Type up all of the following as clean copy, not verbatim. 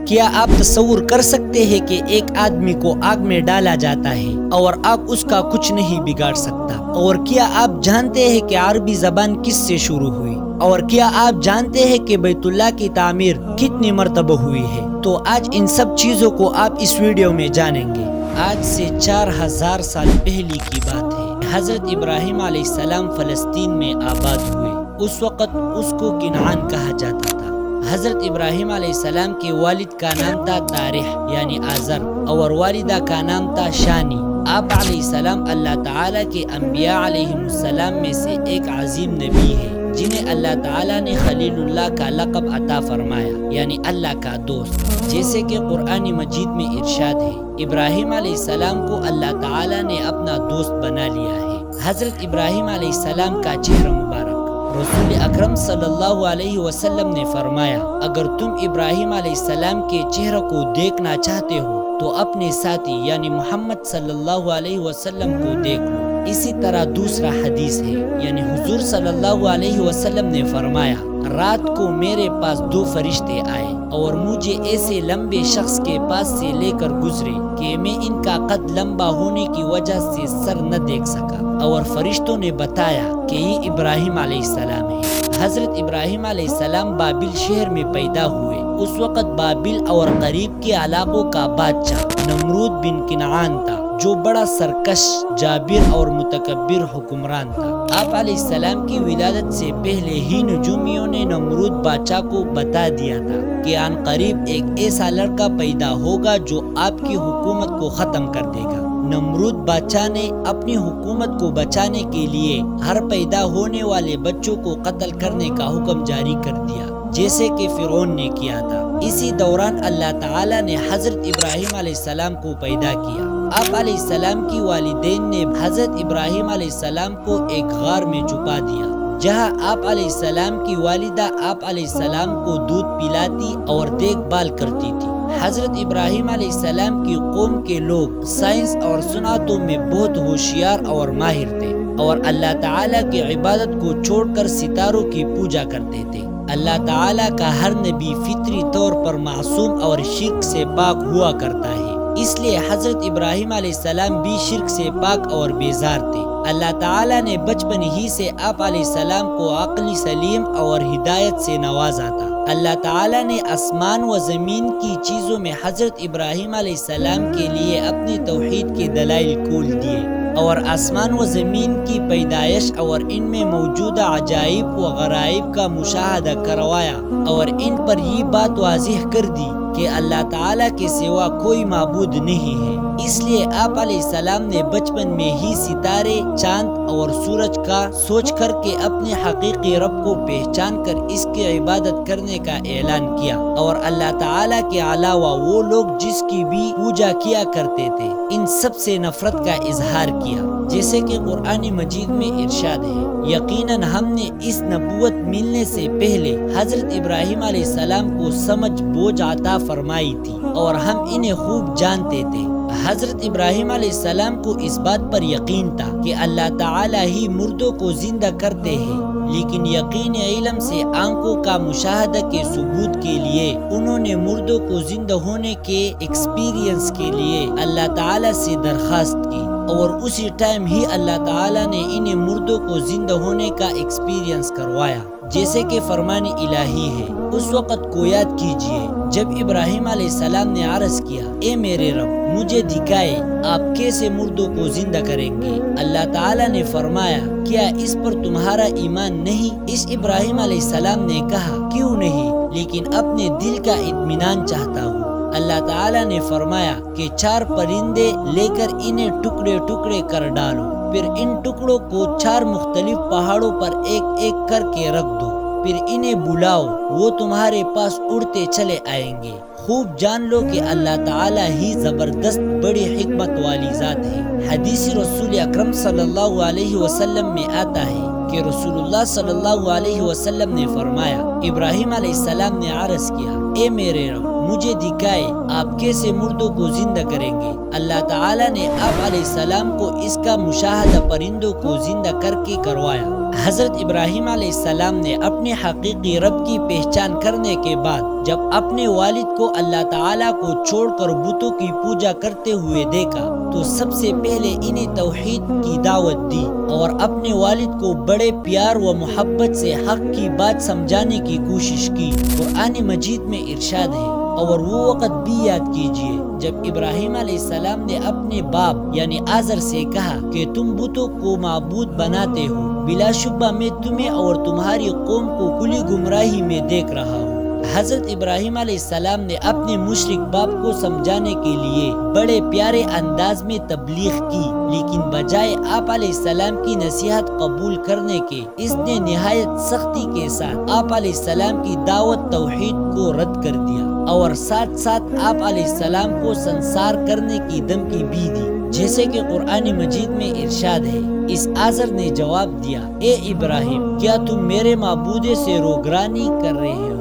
کیا آپ تصور کر سکتے ہیں کہ ایک آدمی کو آگ میں ڈالا جاتا ہے اور آگ اس کا کچھ نہیں بگاڑ سکتا؟ اور کیا آپ جانتے ہیں کہ عربی زبان کس سے شروع ہوئی؟ اور کیا آپ جانتے ہیں کہ بیت اللہ کی تعمیر کتنی مرتبہ ہوئی ہے؟ تو آج ان سب چیزوں کو آپ اس ویڈیو میں جانیں گے۔ آج سے 4000 سال پہلے کی بات ہے۔ حضرت ابراہیم علیہ السلام فلسطین میں آباد ہوئے۔ اس وقت اس کو کنعان کہا جاتا تھا۔ حضرت ابراہیم علیہ السلام کے والد کا نام تھا تارح یعنی آزر، اور والدہ کا نام تھا شانی۔ آپ علیہ السلام اللہ تعالیٰ کے انبیاء علیہ السلام میں سے ایک عظیم نبی ہے جنہیں اللہ تعالیٰ نے خلیل اللہ کا لقب عطا فرمایا یعنی اللہ کا دوست، جیسے کہ قرآن مجید میں ارشاد ہے، ابراہیم علیہ السلام کو اللہ تعالیٰ نے اپنا دوست بنا لیا ہے۔ حضرت ابراہیم علیہ السلام کا چہرہ مبارک، رسول اکرم صلی اللہ علیہ وسلم نے فرمایا، اگر تم ابراہیم علیہ السلام کے چہرے کو دیکھنا چاہتے ہو تو اپنے ساتھی یعنی محمد صلی اللہ علیہ وسلم کو دیکھ لو۔ اسی طرح دوسرا حدیث ہے، یعنی حضور صلی اللہ علیہ وسلم نے فرمایا، رات کو میرے پاس 2 فرشتے آئے اور مجھے ایسے لمبے شخص کے پاس سے لے کر گزرے کہ میں ان کا قد لمبا ہونے کی وجہ سے سر نہ دیکھ سکا، اور فرشتوں نے بتایا کہ یہ ابراہیم علیہ السلام ہے۔ حضرت ابراہیم علیہ السلام بابل شہر میں پیدا ہوئے۔ اس وقت بابل اور قریب کے علاقوں کا بادشاہ نمرود بن کنعان تھا، جو بڑا سرکش، جابر اور متکبر حکمران تھا۔ آپ علیہ السلام کی ولادت سے پہلے ہی نجومیوں نے نمرود بادشاہ کو بتا دیا تھا کہ عن قریب ایک ایسا لڑکا پیدا ہوگا جو آپ کی حکومت کو ختم کر دے گا۔ نمرود بادشاہ نے اپنی حکومت کو بچانے کے لیے ہر پیدا ہونے والے بچوں کو قتل کرنے کا حکم جاری کر دیا، جیسے کہ فرعون نے کیا تھا۔ اسی دوران اللہ تعالیٰ نے حضرت ابراہیم علیہ السلام کو پیدا کیا۔ آپ علیہ السلام کی والدین نے حضرت ابراہیم علیہ السلام کو ایک غار میں چھپا دیا، جہاں آپ علیہ السلام کی والدہ آپ علیہ السلام کو دودھ پلاتی اور دیکھ بھال کرتی تھی۔ حضرت ابراہیم علیہ السلام کی قوم کے لوگ سائنس اور صنعتوں میں بہت ہوشیار اور ماہر تھے، اور اللہ تعالیٰ کی عبادت کو چھوڑ کر ستاروں کی پوجا کرتے تھے۔ اللہ تعالیٰ کا ہر نبی فطری طور پر معصوم اور شرک سے پاک ہوا کرتا ہے، اس لیے حضرت ابراہیم علیہ السلام بھی شرک سے پاک اور بیزار تھے۔ اللہ تعالیٰ نے بچپن ہی سے آپ علیہ السلام کو عقل سلیم اور ہدایت سے نوازا تھا۔ اللہ تعالیٰ نے آسمان و زمین کی چیزوں میں حضرت ابراہیم علیہ السلام کے لیے اپنی توحید کے دلائل کھول دیے، اور آسمان و زمین کی پیدائش اور ان میں موجودہ عجائب و غرائب کا مشاہدہ کروایا، اور ان پر یہ بات واضح کر دی کہ اللہ تعالیٰ کے سوا کوئی معبود نہیں ہے۔ اس لیے آپ علیہ السلام نے بچپن میں ہی ستارے، چاند اور سورج کا سوچ کر کے اپنے حقیقی رب کو پہچان کر اس کی عبادت کرنے کا اعلان کیا، اور اللہ تعالیٰ کے علاوہ وہ لوگ جس کی بھی پوجا کیا کرتے تھے ان سب سے نفرت کا اظہار کیا، جیسے کہ قرآن مجید میں ارشاد ہے، یقیناً ہم نے اس نبوت ملنے سے پہلے حضرت ابراہیم علیہ السلام کو سمجھ بوجھ عطا فرمائی تھی، اور ہم انہیں خوب جانتے تھے۔ حضرت ابراہیم علیہ السلام کو اس بات پر یقین تھا کہ اللہ تعالیٰ ہی مردوں کو زندہ کرتے ہیں، لیکن یقین علم سے آنکھوں کا مشاہدہ کے ثبوت کے لیے انہوں نے مردوں کو زندہ ہونے کے ایکسپیرینس کے لیے اللہ تعالیٰ سے درخواست کی، اور اسی ٹائم ہی اللہ تعالیٰ نے انہیں مردوں کو زندہ ہونے کا ایکسپیرینس کروایا، جیسے کہ فرمان الہی ہے۔ اس وقت کو یاد کیجئے جب ابراہیم علیہ السلام نے عرض کیا، اے میرے رب مجھے دکھائے آپ کیسے مردوں کو زندہ کریں گے۔ اللہ تعالیٰ نے فرمایا، کیا اس پر تمہارا ایمان نہیں؟ اس ابراہیم علیہ السلام نے کہا، کیوں نہیں، لیکن اپنے دل کا اطمینان چاہتا ہوں۔ اللہ تعالیٰ نے فرمایا کہ 4 پرندے لے کر انہیں ٹکڑے ٹکڑے کر ڈالو، پھر ان ٹکڑوں کو 4 مختلف پہاڑوں پر ایک ایک کر کے رکھ دو، پھر انہیں بلاؤ، وہ تمہارے پاس اڑتے چلے آئیں گے۔ خوب جان لو کہ اللہ تعالیٰ ہی زبردست بڑی حکمت والی ذات ہے۔ حدیث رسول اکرم صلی اللہ علیہ وسلم میں آتا ہے کہ رسول اللہ صلی اللہ علیہ وسلم نے فرمایا، ابراہیم علیہ السلام نے عرض کیا، اے میرے رب مجھے دکھائے آپ کیسے مردوں کو زندہ کریں گے۔ اللہ تعالیٰ نے آپ علیہ السلام کو اس کا مشاہدہ پرندوں کو زندہ کر کے کروایا۔ حضرت ابراہیم علیہ السلام نے اپنے حقیقی رب کی پہچان کرنے کے بعد جب اپنے والد کو اللہ تعالیٰ کو چھوڑ کر بتوں کی پوجا کرتے ہوئے دیکھا تو سب سے پہلے انہیں توحید کی دعوت دی اور اپنے والد کو بڑے پیار و محبت سے حق کی بات سمجھانے کی کوشش کی۔ قرآن مجید میں ارشاد ہے، اور وہ وقت بھی یاد کیجئے جب ابراہیم علیہ السلام نے اپنے باپ یعنی آزر سے کہا کہ تم بتوں کو معبود بناتے ہو، بلا شبہ میں تمہیں اور تمہاری قوم کو کھلی گمراہی میں دیکھ رہا ہوں۔ حضرت ابراہیم علیہ السلام نے اپنے مشرک باپ کو سمجھانے کے لیے بڑے پیارے انداز میں تبلیغ کی، لیکن بجائے آپ علیہ السلام کی نصیحت قبول کرنے کے اس نے نہایت سختی کے ساتھ آپ علیہ السلام کی دعوت توحید کو رد کر دیا اور ساتھ ساتھ آپ علیہ السلام کو سنسار کرنے کی دھمکی بھی دی، جیسے کہ قرآن مجید میں ارشاد ہے۔ اس آزر نے جواب دیا، اے ابراہیم، کیا تم میرے معبود سے روگرانی کر رہے ہو؟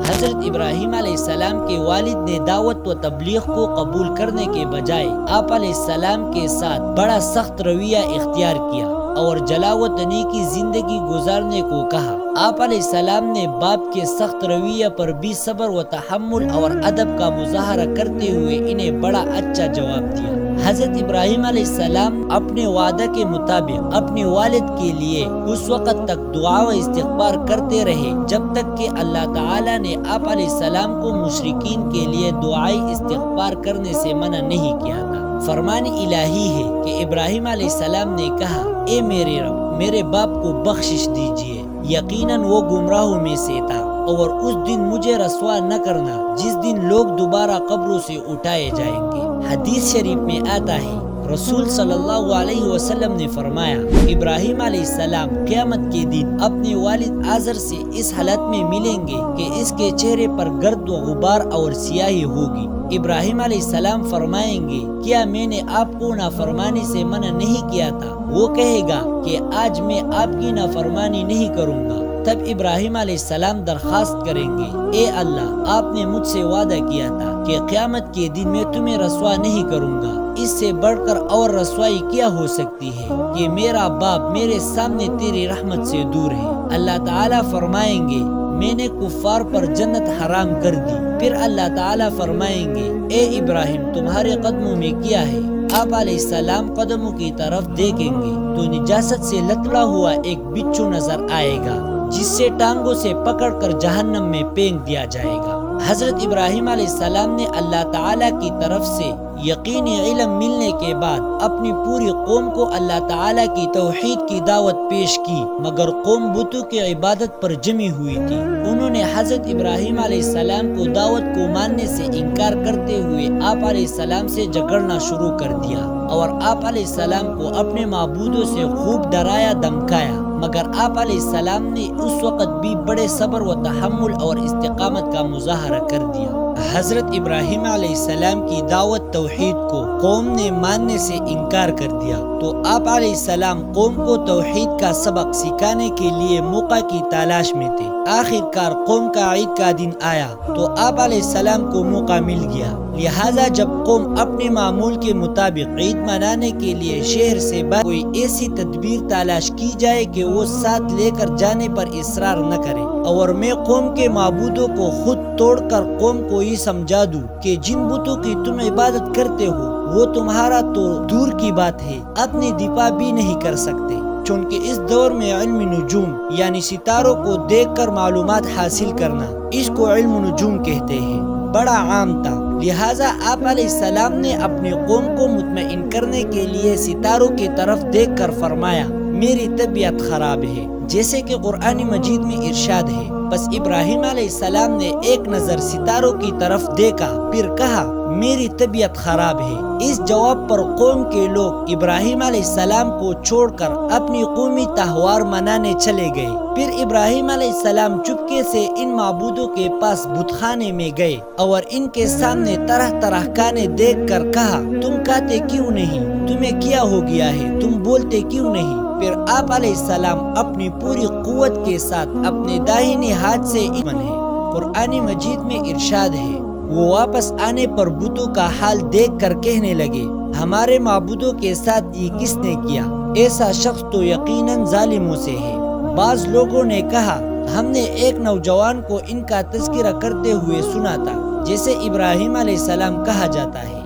حضرت ابراہیم علیہ السلام کے والد نے دعوت و تبلیغ کو قبول کرنے کے بجائے آپ علیہ السلام کے ساتھ بڑا سخت رویہ اختیار کیا اور جلاوطنی کی زندگی گزارنے کو کہا۔ آپ علیہ السلام نے باپ کے سخت رویہ پر بھی صبر و تحمل اور ادب کا مظاہرہ کرتے ہوئے انہیں بڑا اچھا جواب دیا۔ حضرت ابراہیم علیہ السلام اپنے وعدہ کے مطابق اپنے والد کے لیے اس وقت تک دعا و استغفار کرتے رہے جب تک کہ اللہ تعالیٰ نے آپ علیہ السلام کو مشرکین کے لیے دعائی استغفار کرنے سے منع نہیں کیا تھا۔ فرمان الہی ہے کہ ابراہیم علیہ السلام نے کہا، اے میرے رب، میرے باپ کو بخشش دیجیے، یقیناً وہ گمراہوں میں سے تھا، اور اس دن مجھے رسوا نہ کرنا جس دن لوگ دوبارہ قبروں سے اٹھائے جائیں گے۔ حدیث شریف میں آتا ہے، رسول صلی اللہ علیہ وسلم نے فرمایا، ابراہیم علیہ السلام قیامت کے دن اپنے والد آزر سے اس حالت میں ملیں گے کہ اس کے چہرے پر گرد و غبار اور سیاہی ہوگی۔ ابراہیم علیہ السلام فرمائیں گے، کیا میں نے آپ کو نافرمانی سے منع نہیں کیا تھا؟ وہ کہے گا کہ آج میں آپ کی نافرمانی نہیں کروں گا۔ تب ابراہیم علیہ السلام درخواست کریں گے، اے اللہ، آپ نے مجھ سے وعدہ کیا تھا کہ قیامت کے دن میں تمہیں رسوا نہیں کروں گا، اس سے بڑھ کر اور رسوائی کیا ہو سکتی ہے کہ میرا باپ میرے سامنے تیری رحمت سے دور ہے۔ اللہ تعالیٰ فرمائیں گے، میں نے کفار پر جنت حرام کر دی۔ پھر اللہ تعالیٰ فرمائیں گے، اے ابراہیم، تمہارے قدموں میں کیا ہے؟ آپ علیہ السلام قدموں کی طرف دیکھیں گے تو نجاست سے لتڑا ہوا ایک بچھو نظر آئے گا جس سے ٹانگوں سے پکڑ کر جہنم میں پھینک دیا جائے گا۔ حضرت ابراہیم علیہ السلام نے اللہ تعالیٰ کی طرف سے یقینی علم ملنے کے بعد اپنی پوری قوم کو اللہ تعالیٰ کی توحید کی دعوت پیش کی، مگر قوم بتوں کی عبادت پر جمی ہوئی تھی۔ انہوں نے حضرت ابراہیم علیہ السلام کو دعوت کو ماننے سے انکار کرتے ہوئے آپ علیہ السلام سے جھگڑنا شروع کر دیا اور آپ علیہ السلام کو اپنے معبودوں سے خوب ڈرایا دھمکایا، مگر آپ علیہ السلام نے اس وقت بھی بڑے صبر و تحمل اور استقامت کا مظاہرہ کر دیا۔ حضرت ابراہیم علیہ السلام کی دعوت توحید کو قوم نے ماننے سے انکار کر دیا تو آپ علیہ السلام قوم کو توحید کا سبق سکھانے کے لیے موقع کی تلاش میں تھے۔ آخر کار قوم کا عید کا دن آیا تو آپ علیہ السلام کو موقع مل گیا، لہٰذا جب قوم اپنے معمول کے مطابق عید منانے کے لیے شہر سے باہر کوئی ایسی تدبیر تلاش کی جائے کہ وہ ساتھ لے کر جانے پر اصرار نہ کرے، اور میں قوم کے معبودوں کو خود توڑ کر قوم کو یہ سمجھا دوں کہ جن بتوں کی تم عبادت کرتے ہو وہ تمہارا تو دور کی بات ہے اپنی دفاع بھی نہیں کر سکتے، چونکہ اس دور میں علم نجوم یعنی ستاروں کو دیکھ کر معلومات حاصل کرنا، اس کو علم نجوم کہتے ہیں، بڑا عام تھا۔ لہٰذا آپ علیہ السلام نے اپنی قوم کو مطمئن کرنے کے لیے ستاروں کی طرف دیکھ کر فرمایا، میری طبیعت خراب ہے، جیسے کہ قرآن مجید میں ارشاد ہے۔ بس ابراہیم علیہ السلام نے ایک نظر ستاروں کی طرف دیکھا، پھر کہا، میری طبیعت خراب ہے۔ اس جواب پر قوم کے لوگ ابراہیم علیہ السلام کو چھوڑ کر اپنی قومی تہوار منانے چلے گئے۔ پھر ابراہیم علیہ السلام چپکے سے ان معبودوں کے پاس بت خانے میں گئے اور ان کے سامنے طرح طرح کھانے دیکھ کر کہا، تم کھاتے کیوں نہیں؟ تمہیں کیا ہو گیا ہے؟ تم بولتے کیوں نہیں؟ پھر آپ علیہ السلام اپنی پوری قوت کے ساتھ اپنے داہنے ہاتھ سے ایمن ہے۔ قرآن مجید میں ارشاد ہے، وہ واپس آنے پر بتوں کا حال دیکھ کر کہنے لگے ہمارے معبودوں کے ساتھ یہ کس نے کیا؟ ایسا شخص تو یقیناً ظالموں سے ہے۔ بعض لوگوں نے کہا ہم نے ایک نوجوان کو ان کا تذکرہ کرتے ہوئے سنا تھا جسے ابراہیم علیہ السلام کہا جاتا ہے۔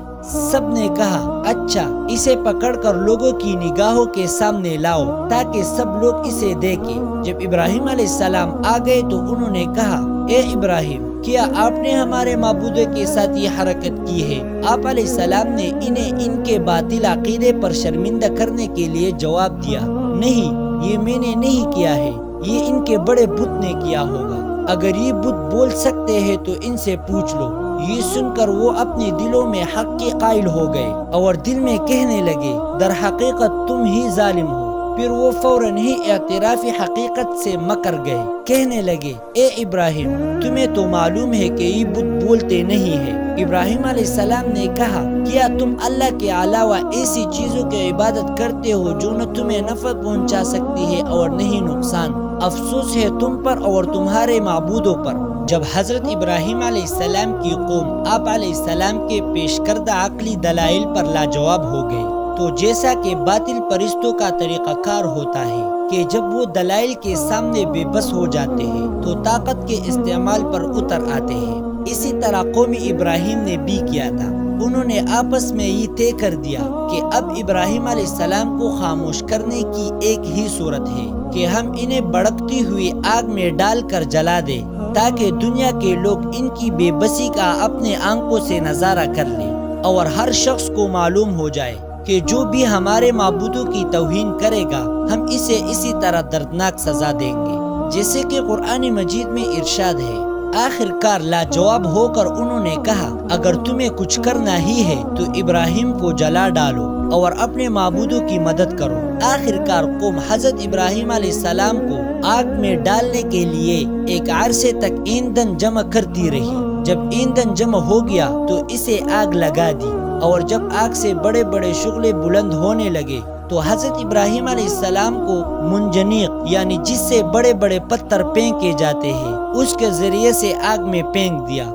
سب نے کہا اچھا اسے پکڑ کر لوگوں کی نگاہوں کے سامنے لاؤ تاکہ سب لوگ اسے دیکھیں۔ جب ابراہیم علیہ السلام آ گئے تو انہوں نے کہا اے ابراہیم کیا آپ نے ہمارے معبودوں کے ساتھ یہ حرکت کی ہے؟ آپ علیہ السلام نے انہیں ان کے باطل عقیدے پر شرمندہ کرنے کے لیے جواب دیا نہیں، یہ میں نے نہیں کیا ہے، یہ ان کے بڑے بت نے کیا ہوگا۔ اگر یہ بت بول سکتے ہیں تو ان سے پوچھ لو۔ یہ سن کر وہ اپنے دلوں میں حق کے قائل ہو گئے اور دل میں کہنے لگے در حقیقت تم ہی ظالم ہو۔ پھر وہ فوراً ہی اعتراف حقیقت سے مکر گئے، کہنے لگے اے ابراہیم تمہیں تو معلوم ہے کہ یہ بت بولتے نہیں ہیں۔ ابراہیم علیہ السلام نے کہا کیا تم اللہ کے علاوہ ایسی چیزوں کی عبادت کرتے ہو جو نہ تمہیں نفع پہنچا سکتی ہے اور نہیں نقصان؟ افسوس ہے تم پر اور تمہارے معبودوں پر۔ جب حضرت ابراہیم علیہ السلام کی قوم آپ علیہ السلام کے پیش کردہ عقلی دلائل پر لاجواب ہو گئی تو جیسا کہ باطل پرستوں کا طریقہ کار ہوتا ہے کہ جب وہ دلائل کے سامنے بے بس ہو جاتے ہیں تو طاقت کے استعمال پر اتر آتے ہیں، اسی طرح قوم ابراہیم نے بھی کیا تھا۔ انہوں نے آپس میں یہ طے کر دیا کہ اب ابراہیم علیہ السلام کو خاموش کرنے کی ایک ہی صورت ہے کہ ہم انہیں بھڑکتی ہوئی آگ میں ڈال کر جلا دیں تاکہ دنیا کے لوگ ان کی بے بسی کا اپنے آنکھوں سے نظارہ کر لیں اور ہر شخص کو معلوم ہو جائے کہ جو بھی ہمارے معبودوں کی توہین کرے گا ہم اسے اسی طرح دردناک سزا دیں گے، جیسے کہ قرآن مجید میں ارشاد ہے۔ آخر کار لاجواب ہو کر انہوں نے کہا اگر تمہیں کچھ کرنا ہی ہے تو ابراہیم کو جلا ڈالو اور اپنے معبودوں کی مدد کرو۔ آخر کار قوم حضرت ابراہیم علیہ السلام کو آگ میں ڈالنے کے لیے ایک عرصے تک ایندھن جمع کرتی رہی۔ جب ایندھن جمع ہو گیا تو اسے آگ لگا دی اور جب آگ سے بڑے بڑے شعلے بلند ہونے لگے تو حضرت ابراہیم علیہ السلام کو منجنیق یعنی جس سے بڑے بڑے پتھر پھینکے جاتے ہیں اس کے ذریعے سے آگ میں پھینک دیا